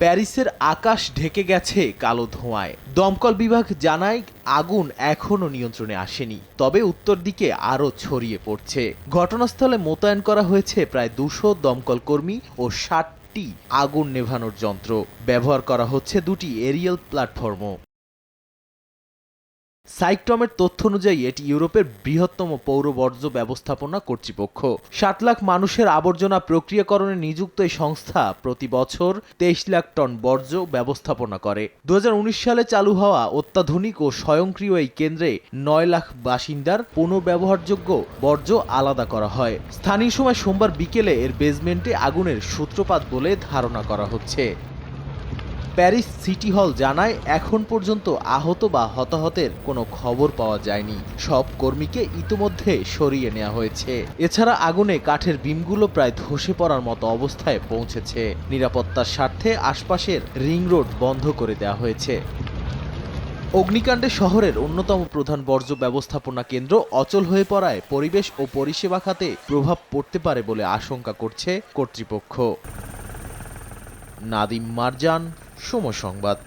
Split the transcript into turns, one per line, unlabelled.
প্যারিসের আকাশ ঢেকে গেছে কালো ধোঁয়ায়। দমকল বিভাগ জানায় আগুন এখনও নিয়ন্ত্রণে আসেনি, তবে উত্তর দিকে আরও ছড়িয়ে পড়ছে। ঘটনাস্থলে মোতায়েন করা হয়েছে প্রায় 200 দমকল কর্মী ও 60টি আগুন নেভানোর যন্ত্র। ব্যবহার করা হচ্ছে 2টি এরিয়াল প্ল্যাটফর্মও। সাইকটমের তথ্য অনুযায়ী এটি ইউরোপের বৃহত্তম পৌর বর্জ্য ব্যবস্থাপনা কর্তৃপক্ষ। 60 লাখ মানুষের আবর্জনা প্রক্রিয়াকরণে নিযুক্ত এই সংস্থা প্রতি বছর 23 লাখ টন বর্জ্য ব্যবস্থাপনা করে। 2019 সালে চালু হওয়া অত্যাধুনিক ও স্বয়ংক্রিয় এই কেন্দ্রে 9 লাখ বাসিন্দার পুনর্ব্যবহারযোগ্য বর্জ্য আলাদা করা হয়। স্থানীয় সময় সোমবার বিকেলে এর বেসমেন্টে আগুনের সূত্রপাত বলে ধারণা করা হচ্ছে। প্যারিস সিটি হল জানায় এখন পর্যন্ত আহত বা হতাহতের কোনো খবর পাওয়া যায়নি। সব কর্মীকে ইতোমধ্যে সরিয়ে নেওয়া হয়েছে। এছাড়া আগুনে কাঠের বিমগুলো প্রায় ধসে পড়ার মতো অবস্থায় পৌঁছেছে। নিরাপত্তার স্বার্থে আশপাশের রিং রোড বন্ধ করে দেওয়া হয়েছে। অগ্নিকাণ্ডে শহরের অন্যতম প্রধান বর্জ্য ব্যবস্থাপনা কেন্দ্র অচল হয়ে পড়ায় পরিবেশ ও পরিষেবা খাতে প্রভাব পড়তে পারে বলে আশঙ্কা করছে কর্তৃপক্ষ। নাদিম মারজান, সময় সংবাদ।